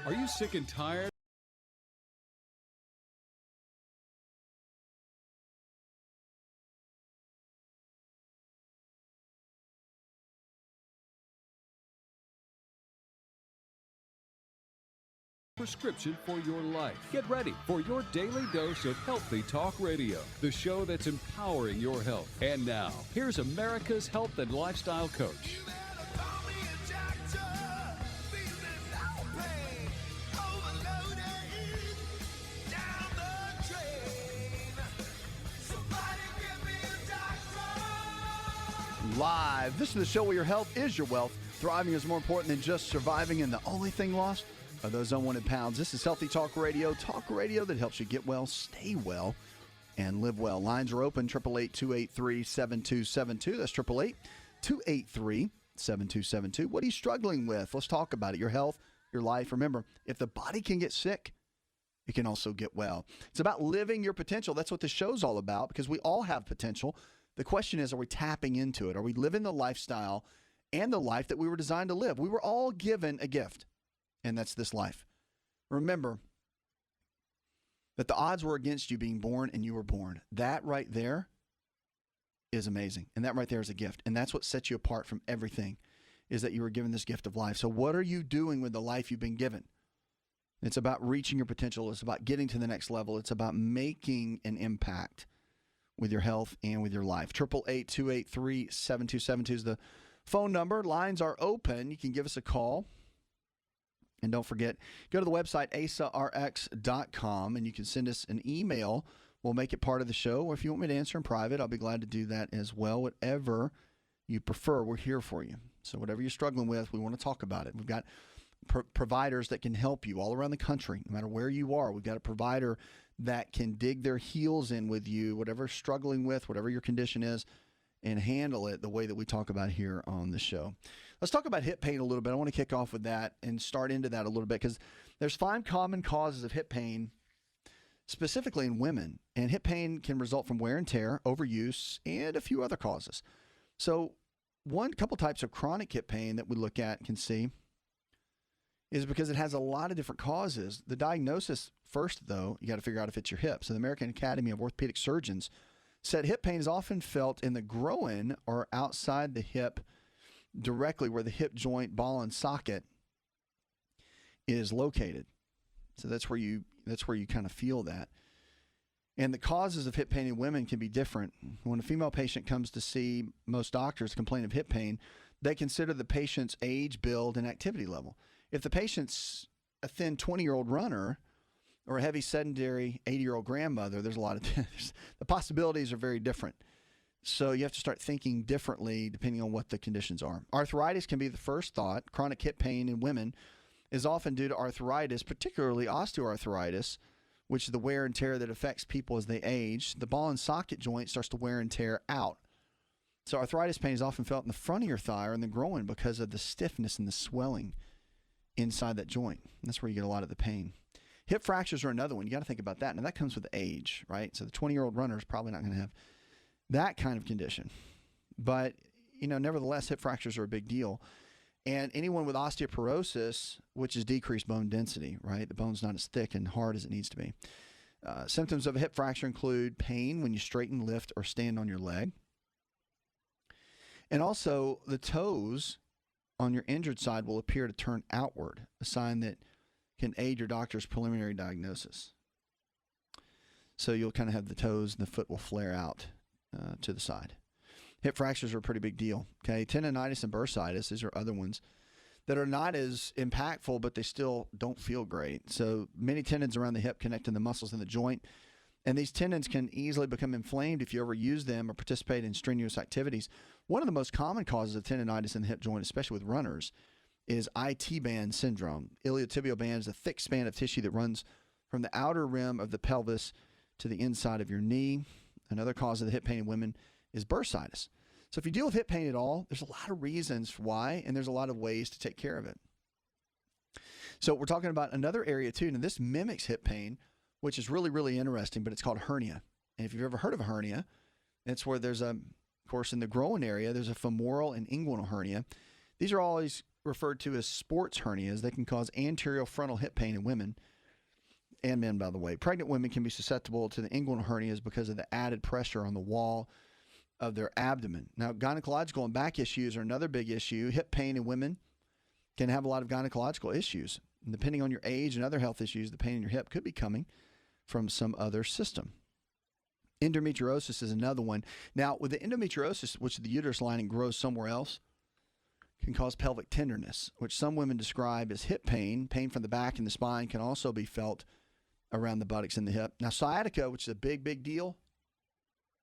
Are you sick and tired? Prescription for your life. Get ready for your daily dose of Healthy Talk Radio, the show that's empowering your health. And now, here's America's health and lifestyle coach. Live. This is the show where your health is your wealth. Thriving is more important than just surviving, and the only thing lost are those unwanted pounds. This is Healthy Talk Radio that helps you get well, stay well, and live well. Lines are open, 888-283-7272. That's 888-283-7272. What are you struggling with? Let's talk about it. Your health, your life. Remember, if the body can get sick, it can also get well. It's about living your potential. That's what the show's all about, because we all have potential. The question is, are we tapping into it? Are we living the lifestyle and the life that we were designed to live? We were all given a gift, and that's this life. Remember that the odds were against you being born, and you were born. That right there is amazing, and that right there is a gift, and that's what sets you apart from everything, is that you were given this gift of life. So what are you doing with the life you've been given? It's about reaching your potential. It's about getting to the next level. It's about making an impact with your health and with your life. 888-283-7272 is the phone number. Lines are open. You can give us a call. And don't forget, go to the website, asarx.com, and you can send us an email. We'll make it part of the show. Or if you want me to answer in private, I'll be glad to do that as well. Whatever you prefer, we're here for you. So whatever you're struggling with, we want to talk about it. We've got providers that can help you all around the country, no matter where you are. We've got a provider that can dig their heels in with you, whatever you're struggling with, whatever your condition is, and handle it the way that we talk about here on the show. Let's talk about hip pain a little bit. I want to kick off with that and start into that a little bit, because there's 5 common causes of hip pain, specifically in women. And hip pain can result from wear and tear, overuse, and a few other causes. So couple types of chronic hip pain that we look at and can see is because it has a lot of different causes. The diagnosis first, though, you got to figure out if it's your hip. So the American Academy of Orthopedic Surgeons said hip pain is often felt in the groin or outside the hip, directly where the hip joint, ball, and socket is located. So that's where you kind of feel that. And the causes of hip pain in women can be different. When a female patient comes to see most doctors complain of hip pain, they consider the patient's age, build, and activity level. If the patient's a thin 20-year-old runner or a heavy sedentary 80-year-old grandmother, there's a lot of the possibilities are very different. So you have to start thinking differently depending on what the conditions are. Arthritis can be the first thought. Chronic hip pain in women is often due to arthritis, particularly osteoarthritis, which is the wear and tear that affects people as they age. The ball and socket joint starts to wear and tear out. So arthritis pain is often felt in the front of your thigh or in the groin because of the stiffness and the swelling inside that joint. That's where you get a lot of the pain. Hip fractures are another one. You got to think about that. Now, that comes with age, right? So the 20-year-old runner is probably not going to have that kind of condition. But, nevertheless, hip fractures are a big deal. And anyone with osteoporosis, which is decreased bone density, right? The bone's not as thick and hard as it needs to be. Symptoms of a hip fracture include pain when you straighten, lift, or stand on your leg. And also, the toes on your injured side will appear to turn outward, a sign that can aid your doctor's preliminary diagnosis. So you'll kind of have the toes and the foot will flare out to the side. Hip fractures are a pretty big deal. Okay, tendonitis and bursitis, these are other ones that are not as impactful, but they still don't feel great. So many tendons around the hip connect to the muscles in the joint, and these tendons can easily become inflamed if you overuse them or participate in strenuous activities. One of the most common causes of tendonitis in the hip joint, especially with runners, is IT band syndrome. Iliotibial band is a thick span of tissue that runs from the outer rim of the pelvis to the inside of your knee. Another cause of the hip pain in women is bursitis. So if you deal with hip pain at all, there's a lot of reasons why, and there's a lot of ways to take care of it. So we're talking about another area too, and this mimics hip pain, which is really, really interesting, but it's called hernia. And if you've ever heard of a hernia, it's where there's of course, in the groin area, there's a femoral and inguinal hernia. These are always referred to as sports hernias. They can cause anterior frontal hip pain in women and men, by the way. Pregnant women can be susceptible to the inguinal hernias because of the added pressure on the wall of their abdomen. Now, gynecological and back issues are another big issue. Hip pain in women can have a lot of gynecological issues. And depending on your age and other health issues, the pain in your hip could be coming from some other system. Endometriosis is another one. Now, with the endometriosis, which the uterus lining grows somewhere else, can cause pelvic tenderness, which some women describe as hip pain. Pain from the back and the spine can also be felt around the buttocks and the hip. Now, sciatica, which is a big, big deal.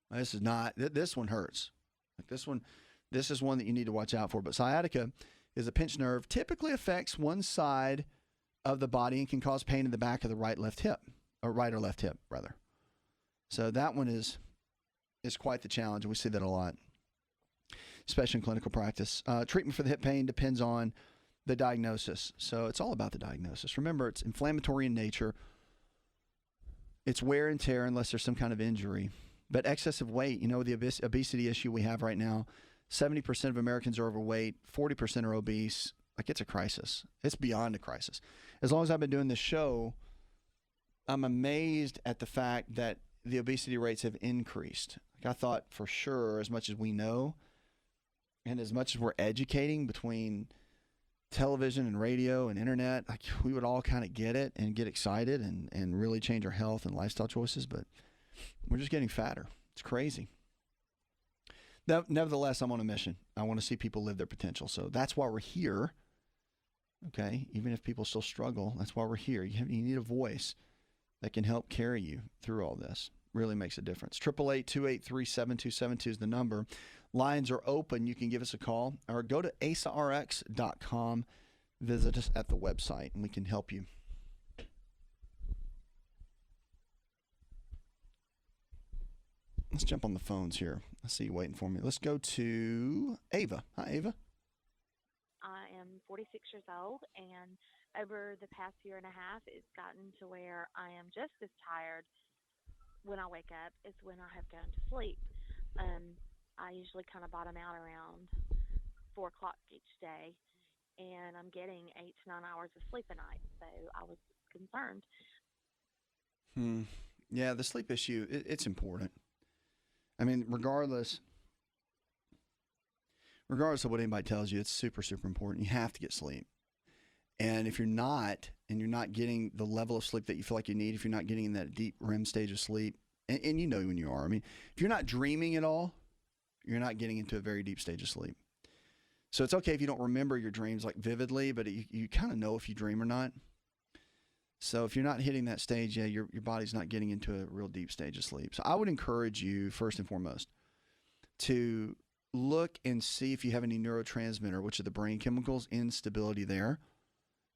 This is not, this one hurts. Like this is one that you need to watch out for. But sciatica is a pinched nerve, typically affects one side of the body and can cause pain in the back of the right or left hip, rather. So that one is quite the challenge, and we see that a lot, especially in clinical practice. Treatment for the hip pain depends on the diagnosis. So it's all about the diagnosis. Remember, it's inflammatory in nature. It's wear and tear unless there's some kind of injury. But excessive weight, the obesity issue we have right now, 70% of Americans are overweight, 40% are obese. Like, it's a crisis. It's beyond a crisis. As long as I've been doing this show, I'm amazed at the fact that the obesity rates have increased. Like, I thought for sure, as much as we know and as much as we're educating between television and radio and internet, like, we would all kind of get it and get excited and really change our health and lifestyle choices, but we're just getting fatter. It's crazy. Nevertheless, I'm on a mission. I want to see people live their potential. So that's why we're here. Okay, even if people still struggle, that's why we're here. You need a voice that can help carry you through all this. Really makes a difference. 888-283-7272 is the number. Lines are open. You can give us a call or go to asarx.com. Visit us at the website, and we can help you. Let's jump on the phones here. I see you waiting for me. Let's go to Ava. Hi, Ava. I am 46 years old, and over the past year and a half, it's gotten to where I am just as tired when I wake up as when I have gone to sleep. I usually kind of bottom out around 4 o'clock each day, and I'm getting 8 to 9 hours of sleep a night, so I was concerned. Yeah, the sleep issue, it's important. I mean, regardless of what anybody tells you, it's super, super important. You have to get sleep. And if you're not, and you're not getting the level of sleep that you feel like you need, if you're not getting in that deep REM stage of sleep, and you know when you are. I mean, if you're not dreaming at all, you're not getting into a very deep stage of sleep. So it's okay if you don't remember your dreams like vividly, but you kind of know if you dream or not. So if you're not hitting that stage, yeah, your body's not getting into a real deep stage of sleep. So I would encourage you, first and foremost, to look and see if you have any neurotransmitter, which are the brain chemicals, instability there.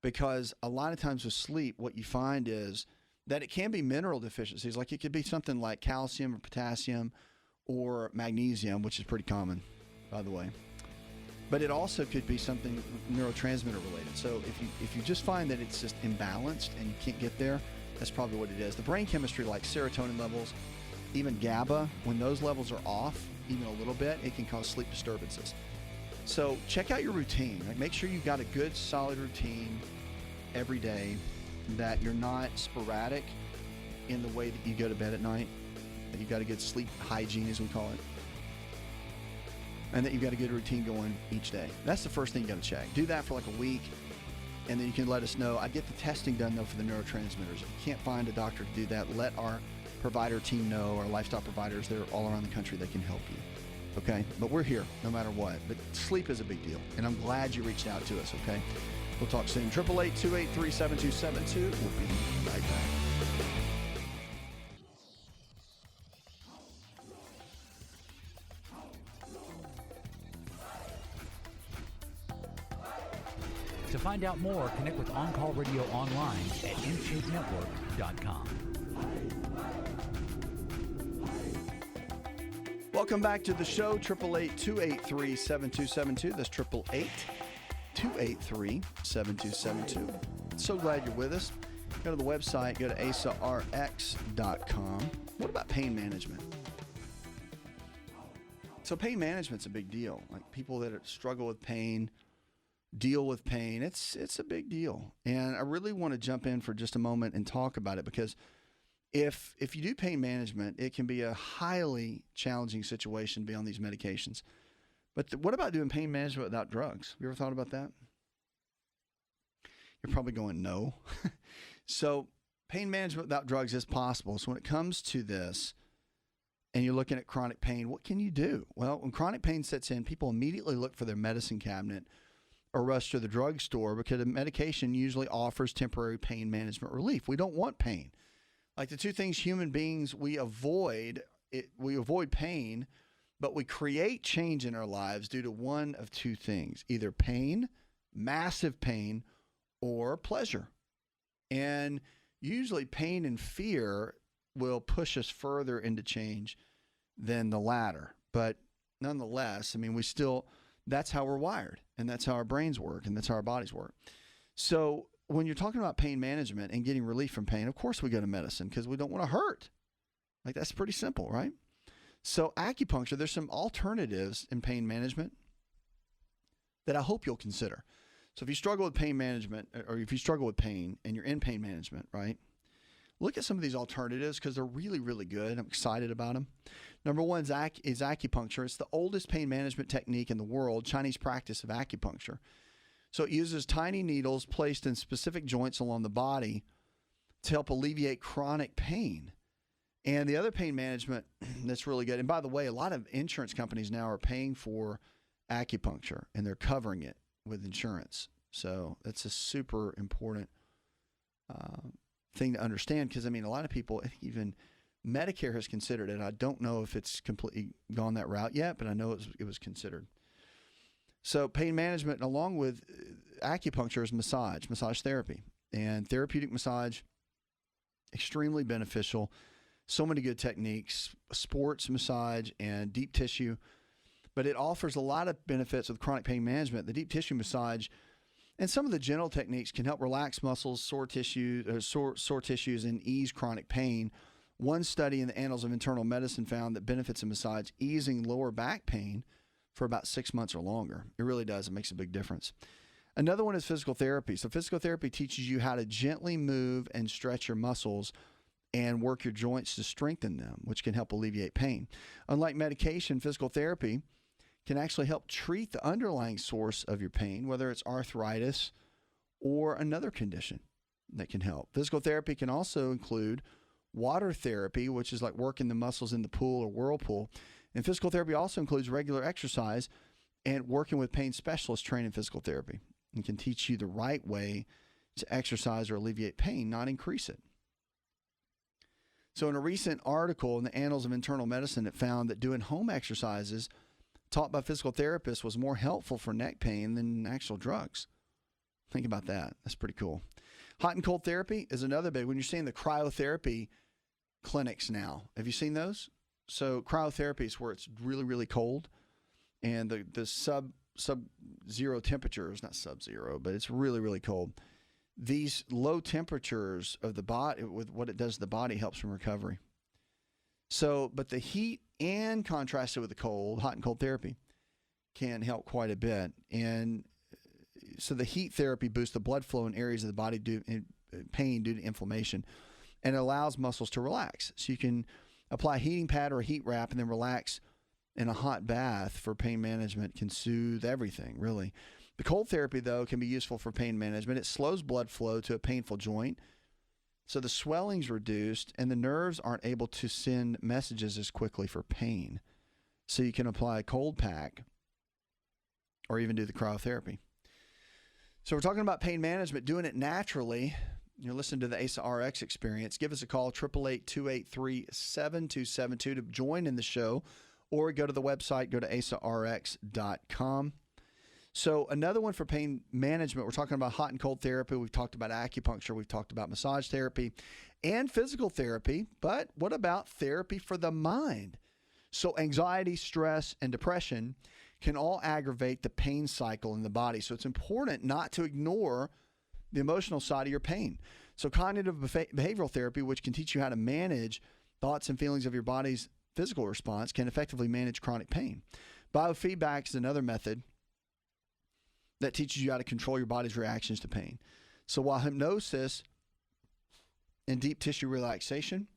Because a lot of times with sleep, what you find is that it can be mineral deficiencies. Like, it could be something like calcium or potassium or magnesium, which is pretty common, by the way. But it also could be something neurotransmitter related. So if you just find that it's just imbalanced and you can't get there, that's probably what it is. The brain chemistry, like serotonin levels, even GABA, when those levels are off even a little bit, it can cause sleep disturbances. So check out your routine. Like, make sure you've got a good, solid routine every day, that you're not sporadic in the way that you go to bed at night, that you've got a good sleep hygiene, as we call it, and that you've got a good routine going each day. That's the first thing you got to check. Do that for like a week, and then you can let us know. I get the testing done, though, for the neurotransmitters. If you can't find a doctor to do that, let our provider team know, our lifestyle providers. They're all around the country. They can help you. Okay? But we're here no matter what. But sleep is a big deal, and I'm glad you reached out to us, okay? We'll talk soon. 888-283-7272. We'll be right back. To find out more, connect with On Call Radio online at InShapeNetwork.com. Welcome back to the show. 888-283-7272. That's 888-283-7272. So glad you're with us. Go to the website. Go to asarx.com. What about pain management? So pain management's a big deal. Like, people that struggle with pain, deal with pain. It's a big deal. And I really want to jump in for just a moment and talk about it, because if you do pain management, it can be a highly challenging situation to be on these medications. But what about doing pain management without drugs? You ever thought about that? You're probably going, no. So pain management without drugs is possible. So when it comes to this and you're looking at chronic pain, what can you do? Well, when chronic pain sets in, people immediately look for their medicine cabinet or rush to the drugstore, because a medication usually offers temporary pain management relief. We don't want pain. Like the two things human beings we avoid pain, but we create change in our lives due to one of two things: either pain, massive pain, or pleasure. And usually pain and fear will push us further into change than the latter. But nonetheless, I mean, that's how we're wired, and that's how our brains work, and that's how our bodies work. So when you're talking about pain management and getting relief from pain, of course we go to medicine, because we don't want to hurt. Like, that's pretty simple, right? So acupuncture, there's some alternatives in pain management that I hope you'll consider. So if you struggle with pain management, or if you struggle with pain and you're in pain management, right, look at some of these alternatives, because they're really, really good. I'm excited about them. Number one is acupuncture. It's the oldest pain management technique in the world, Chinese practice of acupuncture. So it uses tiny needles placed in specific joints along the body to help alleviate chronic pain. And the other pain management that's really good, and by the way, a lot of insurance companies now are paying for acupuncture, and they're covering it with insurance. So that's a super important thing to understand, because, I mean, a lot of people, I think even Medicare has considered it. I don't know if it's completely gone that route yet, but I know it was considered. So pain management, along with acupuncture, is massage therapy. And therapeutic massage, extremely beneficial. So many good techniques, sports massage and deep tissue. But it offers a lot of benefits with chronic pain management. The deep tissue massage and some of the gentle techniques can help relax muscles, sore tissues, and ease chronic pain. One study in the Annals of Internal Medicine found that benefits of massage easing lower back pain for about 6 months or longer. It really does. It makes a big difference. Another one is physical therapy. So physical therapy teaches you how to gently move and stretch your muscles and work your joints to strengthen them, which can help alleviate pain. Unlike medication, physical therapy can actually help treat the underlying source of your pain, whether it's arthritis or another condition that can help. Physical therapy can also include water therapy, which is like working the muscles in the pool or whirlpool. And physical therapy also includes regular exercise and working with pain specialists trained in physical therapy, and can teach you the right way to exercise or alleviate pain, not increase it. So in a recent article in the Annals of Internal Medicine, it found that doing home exercises taught by physical therapists was more helpful for neck pain than actual drugs. Think about that. That's pretty cool. Hot and cold therapy is another big one. You're seeing the cryotherapy clinics now. Have you seen those? So cryotherapy is where it's really, really cold, and the sub-zero temperatures, not sub-zero, but it's really, really cold. These low temperatures of the body, with what it does to the body, helps from recovery. So, but the heat and contrasted with the cold, hot and cold therapy, can help quite a bit. And so the heat therapy boosts the blood flow in areas of the body due to pain due to inflammation, and it allows muscles to relax. So you can apply a heating pad or a heat wrap and then relax in a hot bath for pain management. Can soothe everything, really. The cold therapy, though, can be useful for pain management. It slows blood flow to a painful joint, so the swelling's reduced and the nerves aren't able to send messages as quickly for pain. So you can apply a cold pack or even do the cryotherapy. So we're talking about pain management, doing it naturally. You're listening to the Asa Rx Experience. Give us a call, 888-283-7272 to join in the show, or go to the website, go to asarx.com. So another one for pain management, we're talking about hot and cold therapy. We've talked about acupuncture. We've talked about massage therapy and physical therapy. But what about therapy for the mind? So anxiety, stress, and depression can all aggravate the pain cycle in the body. So it's important not to ignore the emotional side of your pain. So cognitive behavioral therapy, which can teach you how to manage thoughts and feelings of your body's physical response, can effectively manage chronic pain. Biofeedback is another method that teaches you how to control your body's reactions to pain. So while hypnosis and deep tissue relaxation,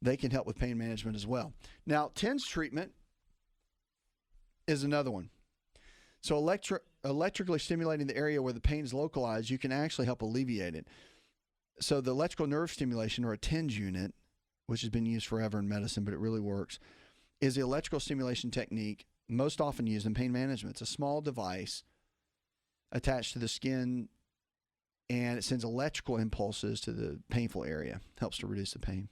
they can help with pain management as well. Now, TENS treatment is another one. So electrically stimulating the area where the pain is localized, you can actually help alleviate it. So the electrical nerve stimulation, or a TENS unit, which has been used forever in medicine, but it really works, is the electrical stimulation technique most often used in pain management. It's a small device attached to the skin, and it sends electrical impulses to the painful area. Helps to reduce the pain.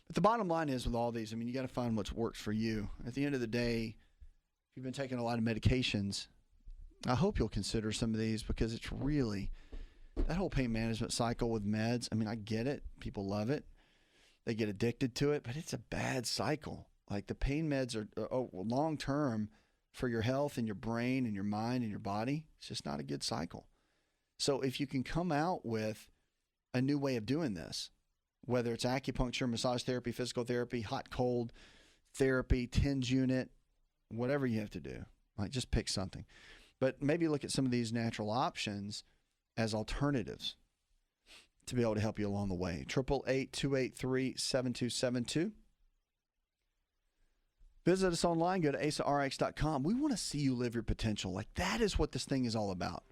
But the bottom line is with all these, I mean, you got to find what works for you. At the end of the day, if you've been taking a lot of medications, I hope you'll consider some of these, because it's really, that whole pain management cycle with meds, I mean, I get it. People love it. They get addicted to it, but it's a bad cycle. Like, the pain meds are long-term for your health and your brain and your mind and your body. It's just not a good cycle. So if you can come out with a new way of doing this, whether it's acupuncture, massage therapy, physical therapy, hot, cold therapy, TENS unit, whatever you have to do, like, just pick something. But maybe look at some of these natural options as alternatives to be able to help you along the way. 888-283-7272. Visit us online. Go to asarx.com. We want to see you live your potential. Like, that is what this thing is all about.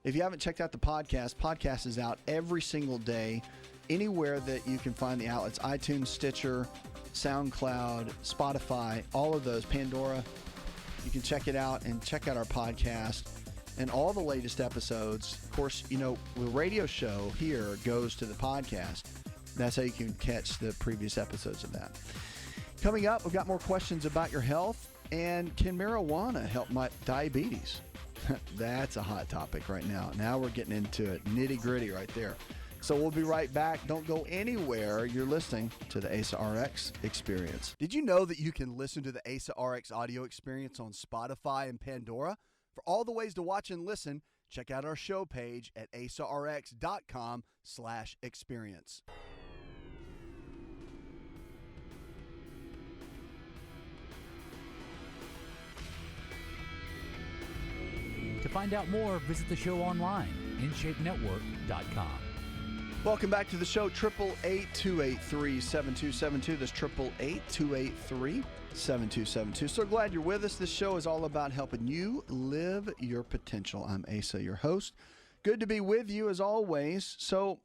If you haven't checked out the podcast is out every single day, anywhere that you can find the outlets: iTunes, Stitcher, SoundCloud, Spotify, all of those, Pandora. You can check it out and check out our podcast and all the latest episodes. Of course, you know, the radio show here goes to the podcast. That's how you can catch the previous episodes of that. Coming up, we've got more questions about your health, and can marijuana help my diabetes? That's a hot topic right now. Now we're getting into it, nitty-gritty right there. So we'll be right back. Don't go anywhere. You're listening to the Asa Rx Experience. Did you know that you can listen to the Asa Rx audio experience on Spotify and Pandora? For all the ways to watch and listen, check out our show page at asarx.com/experience. To find out more, visit the show online, InShapeNetwork.com. Welcome back to the show, 888-283-7272. That's 888-283-7272. So glad you're with us. This show is all about helping you live your potential. I'm Asa, your host. Good to be with you as always. So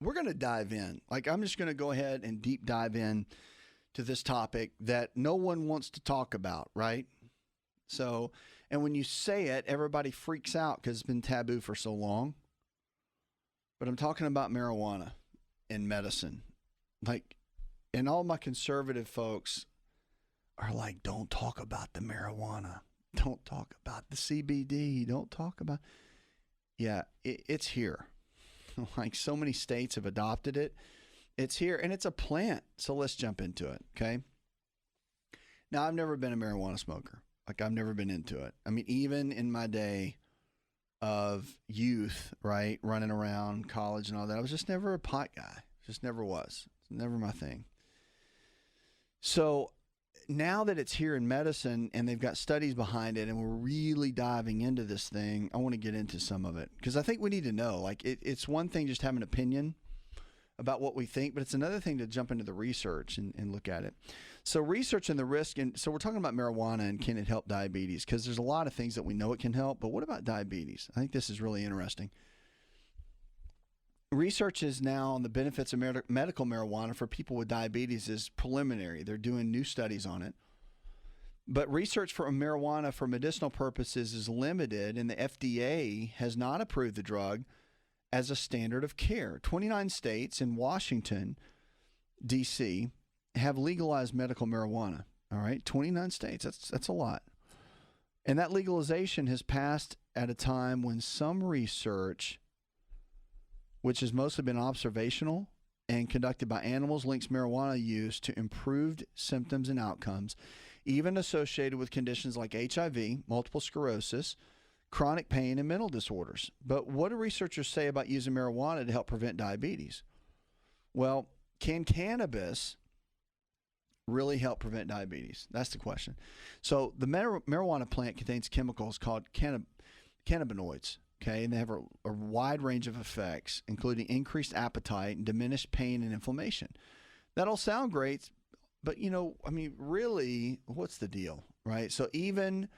we're going to dive in. Like, I'm just going to go ahead and deep dive in to this topic that no one wants to talk about, right? So, and when you say it, everybody freaks out because it's been taboo for so long. But I'm talking about marijuana in medicine. Like, and all my conservative folks are like, don't talk about the marijuana. Don't talk about the CBD. Don't talk about. Yeah, it's here. Like, so many states have adopted it. It's here, and it's a plant. So let's jump into it, okay? Now, I've never been a marijuana smoker. Like, I've never been into it. I mean, even in my day of youth, right, running around college and all that, I was just never a pot guy. Just never was. It's never my thing. So now that it's here in medicine and they've got studies behind it and we're really diving into this thing, I want to get into some of it because I think we need to know. Like, it's one thing just having an opinion about what we think, but it's another thing to jump into the research and look at it. So research and the risk, and so we're talking about marijuana and can it help diabetes? Because there's a lot of things that we know it can help, but what about diabetes? I think this is really interesting. Research is now on the benefits of medical marijuana for people with diabetes is preliminary. They're doing new studies on it. But research for marijuana for medicinal purposes is limited, and the FDA has not approved the drug as a standard of care. 29 states and Washington, D.C., have legalized medical marijuana. All right, 29 states. That's a lot. And that legalization has passed at a time when some research, which has mostly been observational and conducted by animals, links marijuana use to improved symptoms and outcomes, even associated with conditions like HIV, multiple sclerosis, chronic pain, and mental disorders. But what do researchers say about using marijuana to help prevent diabetes? Well, can cannabis really help prevent diabetes? That's the question. So the marijuana plant contains chemicals called cannabinoids, okay, and they have a wide range of effects, including increased appetite and diminished pain and inflammation. That all sound great, but, really, what's the deal, right? So even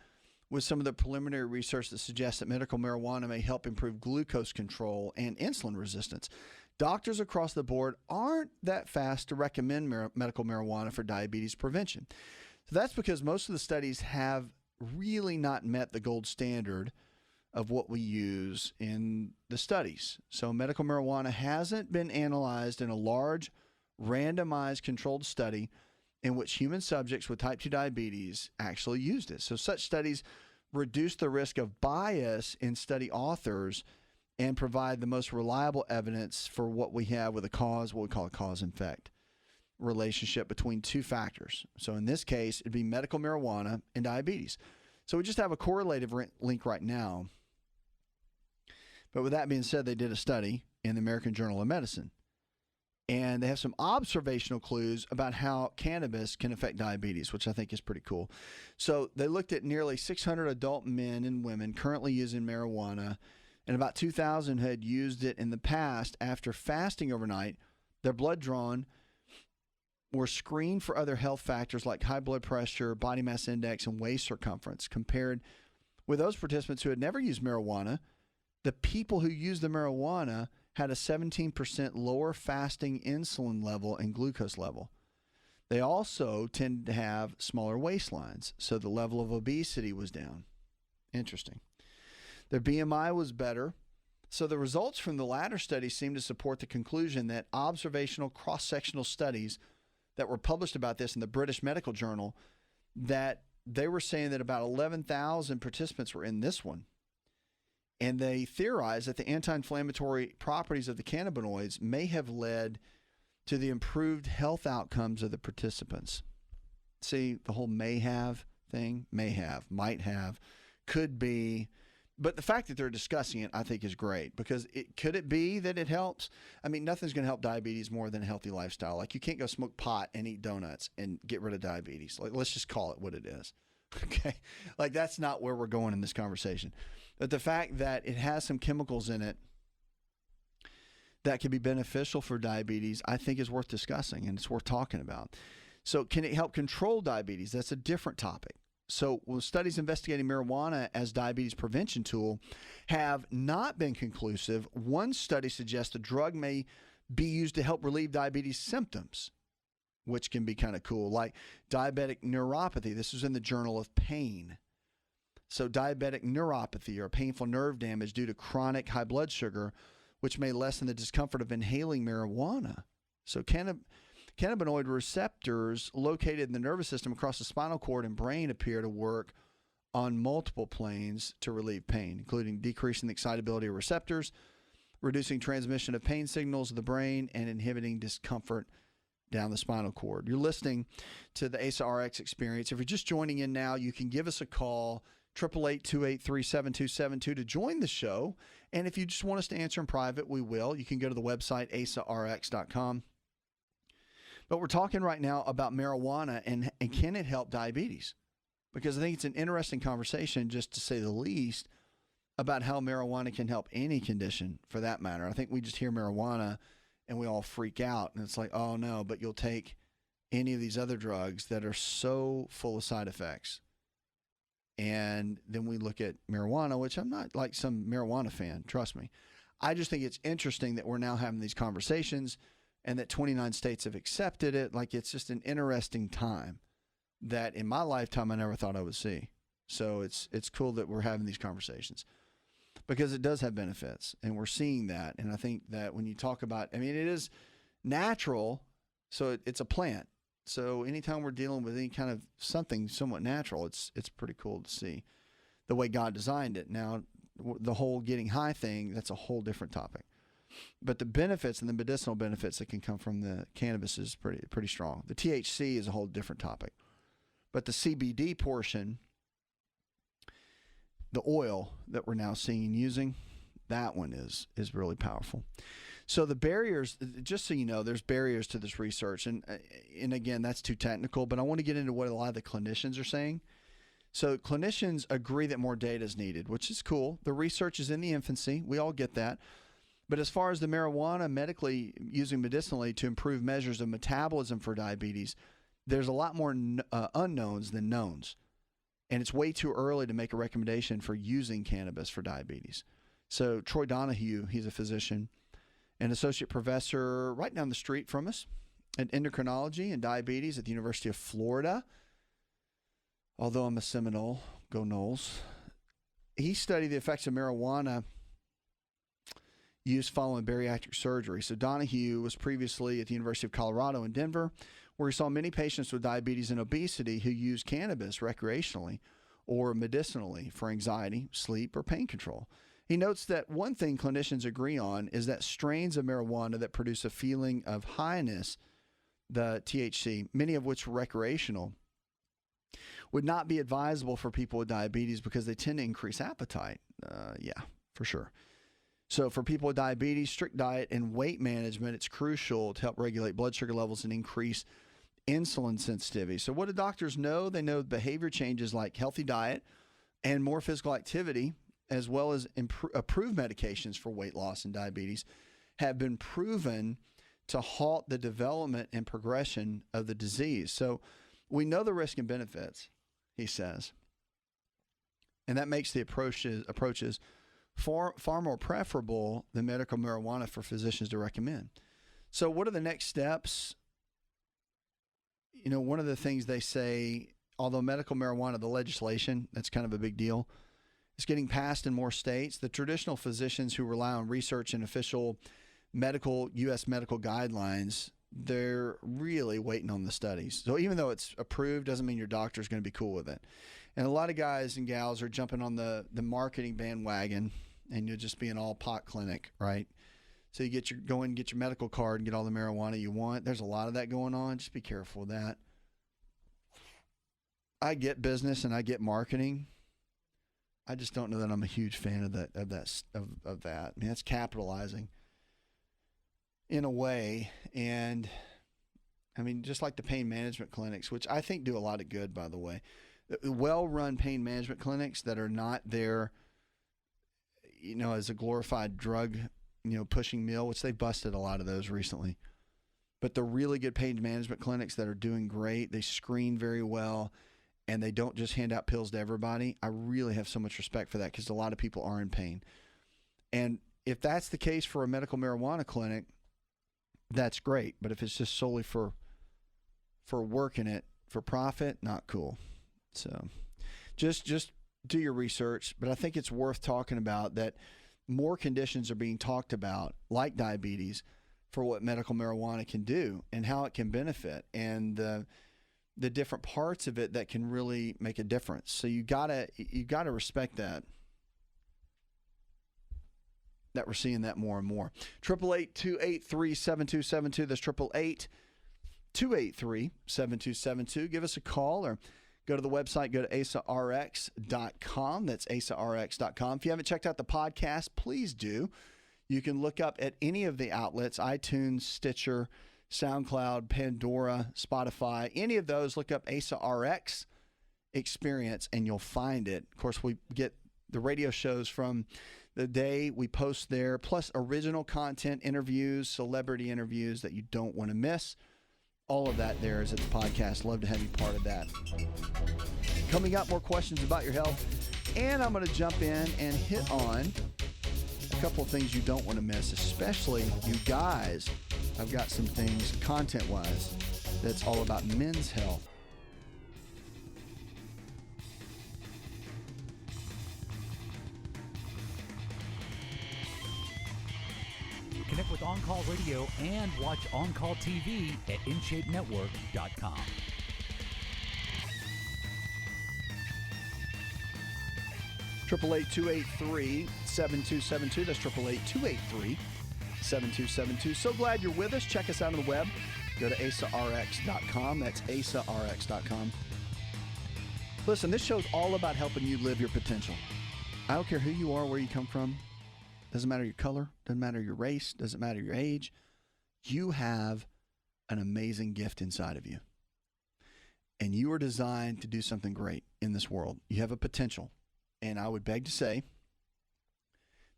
with some of the preliminary research that suggests that medical marijuana may help improve glucose control and insulin resistance, doctors across the board aren't that fast to recommend medical marijuana for diabetes prevention. So that's because most of the studies have really not met the gold standard of what we use in the studies. So medical marijuana hasn't been analyzed in a large, randomized controlled study in which human subjects with type 2 diabetes actually used it. So such studies reduce the risk of bias in study authors and provide the most reliable evidence for what we have with what we call a cause and effect relationship between two factors. So in this case, it'd be medical marijuana and diabetes. So we just have a correlative link right now. But with that being said, they did a study in the American Journal of Medicine. And they have some observational clues about how cannabis can affect diabetes, which I think is pretty cool. So they looked at nearly 600 adult men and women currently using marijuana, and about 2,000 had used it in the past. After fasting overnight, their blood drawn were screened for other health factors like high blood pressure, body mass index, and waist circumference. Compared with those participants who had never used marijuana, the people who used the marijuana had a 17% lower fasting insulin level and glucose level. They also tended to have smaller waistlines, so the level of obesity was down. Interesting. Their BMI was better. So the results from the latter study seem to support the conclusion that observational cross-sectional studies that were published about this in the British Medical Journal, that they were saying that about 11,000 participants were in this one. And they theorized that the anti-inflammatory properties of the cannabinoids may have led to the improved health outcomes of the participants. See, the whole may have thing, may have, might have, could be. But the fact that they're discussing it, I think, is great, because could it be that it helps? I mean, nothing's going to help diabetes more than a healthy lifestyle. Like, you can't go smoke pot and eat donuts and get rid of diabetes. Like, let's just call it what it is. Okay? Like, that's not where we're going in this conversation. But the fact that it has some chemicals in it that can be beneficial for diabetes, I think is worth discussing, and it's worth talking about. So can it help control diabetes? That's a different topic. So studies investigating marijuana as diabetes prevention tool have not been conclusive. One study suggests the drug may be used to help relieve diabetes symptoms, which can be kind of cool, like diabetic neuropathy. This is in the Journal of Pain. So diabetic neuropathy, or painful nerve damage due to chronic high blood sugar, which may lessen the discomfort of inhaling marijuana. So cannabinoid receptors located in the nervous system across the spinal cord and brain appear to work on multiple planes to relieve pain, including decreasing the excitability of receptors, reducing transmission of pain signals to the brain, and inhibiting discomfort down the spinal cord. You're listening to the Asa Rx Experience. If you're just joining in now, you can give us a call, 888-283-7272, to join the show. And if you just want us to answer in private, we will. You can go to the website, asarx.com. But we're talking right now about marijuana and can it help diabetes? Because I think it's an interesting conversation, just to say the least, about how marijuana can help any condition for that matter. I think we just hear marijuana and we all freak out. And it's like, oh no, but you'll take any of these other drugs that are so full of side effects. And then we look at marijuana, which I'm not like some marijuana fan, trust me. I just think it's interesting that we're now having these conversations and that 29 states have accepted it. Like, it's just an interesting time that in my lifetime I never thought I would see. So it's cool that we're having these conversations because it does have benefits, and we're seeing that. And I think that when you talk about, I mean, it is natural, so it's a plant. So anytime we're dealing with any kind of something somewhat natural, it's pretty cool to see the way God designed it. Now, the whole getting high thing, that's a whole different topic. But the benefits and the medicinal benefits that can come from the cannabis is pretty strong. The THC is a whole different topic. But the CBD portion, the oil that we're now seeing and using, that one is really powerful. So the barriers, just so you know, there's barriers to this research. And again, that's too technical, but I want to get into what a lot of the clinicians are saying. So clinicians agree that more data is needed, which is cool. The research is in the infancy. We all get that. But as far as the marijuana using medicinally to improve measures of metabolism for diabetes, there's a lot more unknowns than knowns. And it's way too early to make a recommendation for using cannabis for diabetes. So Troy Donahue, he's a physician, an associate professor right down the street from us in endocrinology and diabetes at the University of Florida. Although I'm a Seminole, go Noles. He studied the effects of marijuana use following bariatric surgery. So Donahue was previously at the University of Colorado in Denver, where he saw many patients with diabetes and obesity who use cannabis recreationally or medicinally for anxiety, sleep, or pain control. He notes that one thing clinicians agree on is that strains of marijuana that produce a feeling of highness, the THC, many of which are recreational, would not be advisable for people with diabetes because they tend to increase appetite. Yeah, for sure. So for people with diabetes, strict diet and weight management, it's crucial to help regulate blood sugar levels and increase insulin sensitivity. So what do doctors know? They know behavior changes like healthy diet and more physical activity, as well as approved medications for weight loss and diabetes, have been proven to halt the development and progression of the disease. So we know the risk and benefits, he says, and that makes the approaches far more preferable than medical marijuana for physicians to recommend. So what are the next steps? You know, one of the things they say, although medical marijuana, the legislation, that's kind of a big deal, it's getting passed in more states. The traditional physicians who rely on research and official U.S. medical guidelines, they're really waiting on the studies. So even though it's approved, doesn't mean your doctor's going to be cool with it. And a lot of guys and gals are jumping on the marketing bandwagon, and you'll just be an all pot clinic, right? So you go in and get your medical card and get all the marijuana you want. There's a lot of that going on. Just be careful with that. I get business and I get marketing. I just don't know that I'm a huge fan of that. I mean, that's capitalizing in a way. And I mean, just like the pain management clinics, which I think do a lot of good, by the way. Well-run pain management clinics that are not there, you know, as a glorified drug, you know, pushing meal, which they busted a lot of those recently. But the really good pain management clinics that are doing great, they screen very well, and they don't just hand out pills to everybody. I really have so much respect for that because a lot of people are in pain. And if that's the case for a medical marijuana clinic, that's great. But if it's just solely for working it for profit, not cool. So just do your research. But I think it's worth talking about that more conditions are being talked about, like diabetes, for what medical marijuana can do and how it can benefit, and the different parts of it that can really make a difference. So you gotta respect that we're seeing that more and more. 888-283-7272. That's 888-283-7272. Give us a call or go to the website. Go to asarx.com. That's asarx.com. If you haven't checked out the podcast, please do. You can look up at any of the outlets: iTunes, Stitcher, SoundCloud, Pandora, Spotify, any of those. Look up Asa Rx Experience and you'll find it. Of course, we get the radio shows from the day we post there, plus original content, interviews, celebrity interviews that you don't want to miss. All of that there is at the podcast. Love to have you part of that. Coming up, more questions about your health, and I'm going to jump in and hit on a couple of things you don't want to miss, especially you guys. I've got some things content-wise that's all about men's health. Connect with On Call Radio and watch On Call TV at InShapeNetwork.com. Triple 8-283-7272. That's 888-283-7272. So glad you're with us. Check us out on the web. Go to asarx.com. That's asarx.com. Listen, this show's all about helping you live your potential. I don't care who you are, where you come from. doesn't matter your color, doesn't matter your race, doesn't matter your age. You have an amazing gift inside of you. And you are designed to do something great in this world. You have a potential. And I would beg to say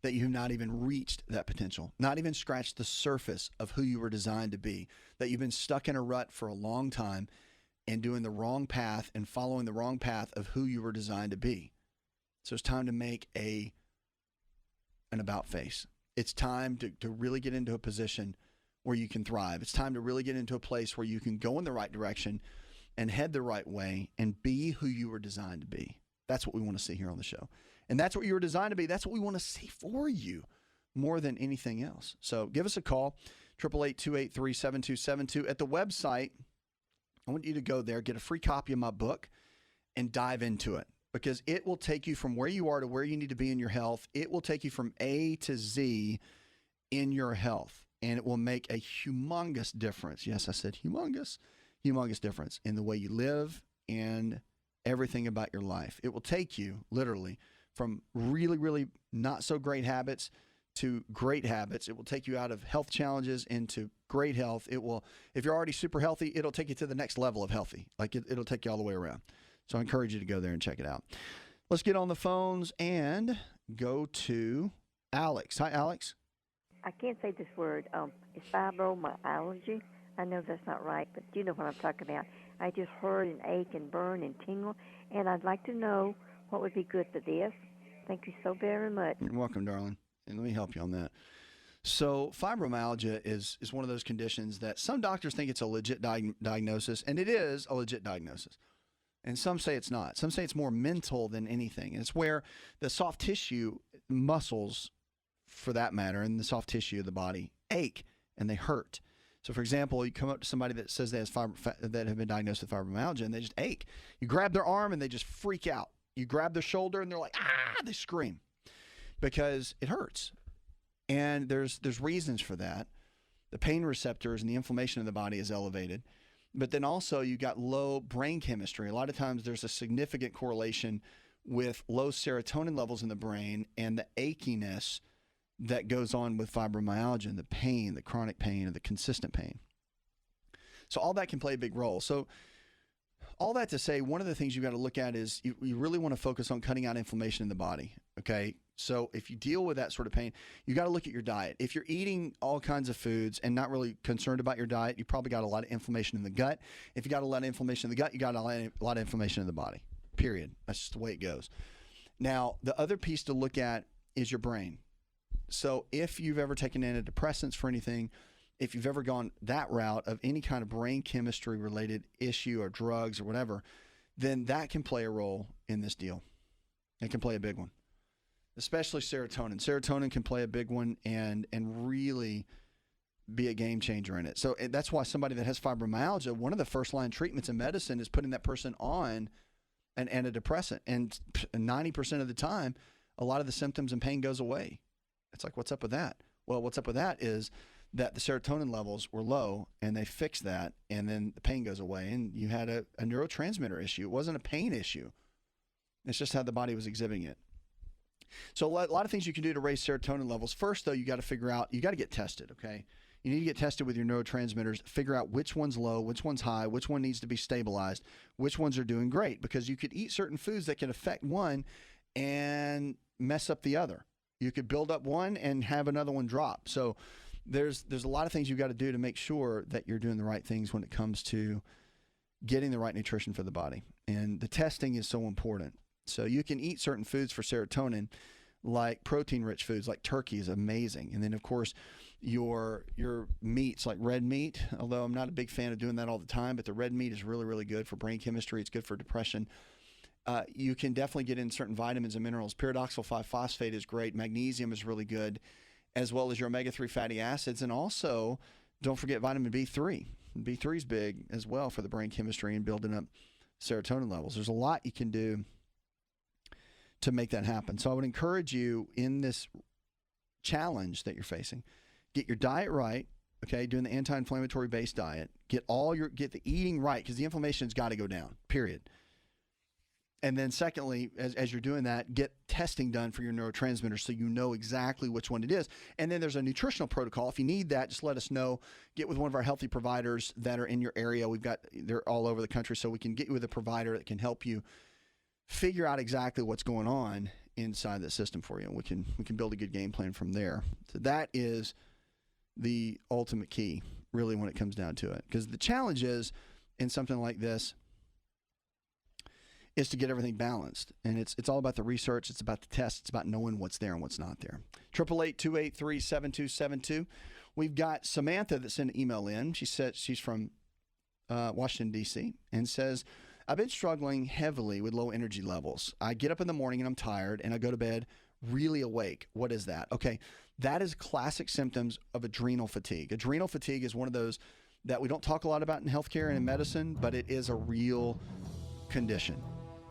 that you have not even reached that potential, not even scratched the surface of who you were designed to be, that you've been stuck in a rut for a long time and doing the wrong path and following the wrong path of who you were designed to be. So it's time to make an about face. It's time to really get into a position where you can thrive. It's time to really get into a place where you can go in the right direction and head the right way and be who you were designed to be. That's what we want to see here on the show. And that's what you were designed to be. That's what we want to see for you more than anything else. So give us a call, 888-283-7272. At the website, I want you to go there, get a free copy of my book, and dive into it, because it will take you from where you are to where you need to be in your health. It will take you from A to Z in your health, and it will make a humongous difference. Yes, I said humongous difference in the way you live and everything about your life. It will take you literally from really, really not so great habits to great habits. It will take you out of health challenges into great health. It will, if you're already super healthy, it'll take you to the next level of healthy. Like it'll take you all the way around. So I encourage you to go there and check it out. Let's get on the phones and go to Alex. Hi, Alex. I can't say this word. It's fibromyalgia. I know that's not right, but you know what I'm talking about. I just heard an ache and burn and tingle, and I'd like to know what would be good for this. Thank you so very much. You're welcome, darling. And let me help you on that. So fibromyalgia is one of those conditions that some doctors think it's a legit diagnosis, and it is a legit diagnosis. And some say it's not. Some say it's more mental than anything. And it's where the soft tissue, muscles for that matter, and the soft tissue of the body ache and they hurt. So, for example, you come up to somebody that says they that have been diagnosed with fibromyalgia, and they just ache. You grab their arm, and they just freak out. You grab their shoulder, and they're like, ah, they scream because it hurts. And there's reasons for that. The pain receptors and the inflammation in the body is elevated. But then also you got low brain chemistry. A lot of times there's a significant correlation with low serotonin levels in the brain and the achiness that goes on with fibromyalgia, and the pain, the chronic pain, and the consistent pain. So all that can play a big role. So all that to say, one of the things you got to look at is you really want to focus on cutting out inflammation in the body, okay? So if you deal with that sort of pain, you got to look at your diet. If you're eating all kinds of foods and not really concerned about your diet, you probably got a lot of inflammation in the gut. If you got a lot of inflammation in the gut, you got a lot of inflammation in the body, period. That's just the way it goes. Now, the other piece to look at is your brain. So if you've ever taken antidepressants for anything, if you've ever gone that route of any kind of brain chemistry related issue or drugs or whatever, then that can play a role in this deal. It can play a big one, especially serotonin. Serotonin can play a big one and really be a game changer in it. So that's why somebody that has fibromyalgia, one of the first line treatments in medicine is putting that person on an antidepressant. And 90% of the time, a lot of the symptoms and pain goes away. It's like, what's up with that? Well, what's up with that is that the serotonin levels were low, and they fixed that, and then the pain goes away, and you had a neurotransmitter issue. It wasn't a pain issue. It's just how the body was exhibiting it. So a lot of things you can do to raise serotonin levels. First, though, you got to figure out, you got to get tested, okay? You need to get tested with your neurotransmitters, figure out which one's low, which one's high, which one needs to be stabilized, which ones are doing great, because you could eat certain foods that can affect one and mess up the other. You could build up one and have another one drop. So there's a lot of things you've got to do to make sure that you're doing the right things when it comes to getting the right nutrition for the body. And the testing is so important. So you can eat certain foods for serotonin, like protein-rich foods, like turkey is amazing. And then, of course, your meats, like red meat, although I'm not a big fan of doing that all the time, but the red meat is really, really good for brain chemistry. It's good for depression. You can definitely get in certain vitamins and minerals. Pyridoxal 5-phosphate is great. Magnesium is really good, as well as your omega-3 fatty acids. And also, don't forget vitamin B3. B3 is big as well for the brain chemistry and building up serotonin levels. There's a lot you can do to make that happen. So I would encourage you in this challenge that you're facing, get your diet right, okay, doing the anti-inflammatory based diet, get the eating right, because the inflammation's got to go down, period. And then secondly, as you're doing that, get testing done for your neurotransmitters so you know exactly which one it is. And then there's a nutritional protocol. If you need that, just let us know. Get with one of our healthy providers that are in your area. They're all over the country, so we can get you with a provider that can help you figure out exactly what's going on inside the system for you. And we can build a good game plan from there. So that is the ultimate key, really, when it comes down to it. Because the challenge is, in something like this, is to get everything balanced. And it's all about the research. It's about the tests. It's about knowing what's there and what's not there. 888-283-7272. We've got Samantha that sent an email in. She said she's from Washington, D.C., and says, I've been struggling heavily with low energy levels. I get up in the morning and I'm tired, and I go to bed really awake. What is that? Okay, that is classic symptoms of adrenal fatigue. Adrenal fatigue is one of those that we don't talk a lot about in healthcare and in medicine, but it is a real condition.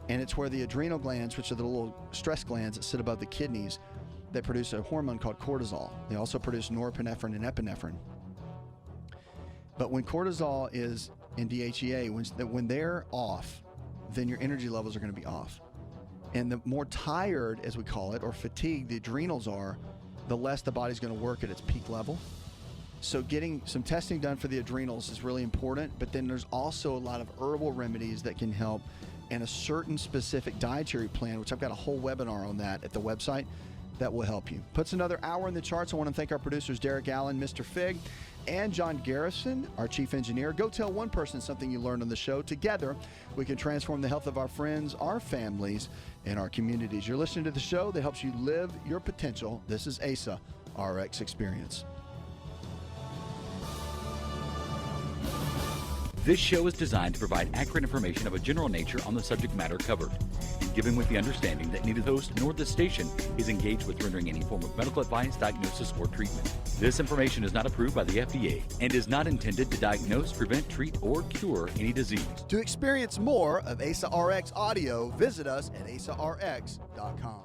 And it's where the adrenal glands, which are the little stress glands that sit above the kidneys, that produce a hormone called cortisol. They also produce norepinephrine and epinephrine. But when cortisol is in DHEA, when they're off, then your energy levels are going to be off. And the more tired, as we call it, or fatigued the adrenals are, the less the body's going to work at its peak level. So getting some testing done for the adrenals is really important, but then there's also a lot of herbal remedies that can help, and a certain specific dietary plan, which I've got a whole webinar on that at the website, that will help you. Puts another hour in the charts. I want to thank our producers, Derek Allen, Mr. Fig, and John Garrison, our chief engineer. Go tell one person something you learned on the show. Together, we can transform the health of our friends, our families, and our communities. You're listening to the show that helps you live your potential. This is Asa Rx Experience. This show is designed to provide accurate information of a general nature on the subject matter covered, and given with the understanding that neither the host nor the station is engaged with rendering any form of medical advice, diagnosis, or treatment. This information is not approved by the FDA and is not intended to diagnose, prevent, treat, or cure any disease. To experience more of Asa Rx audio, visit us at asarx.com.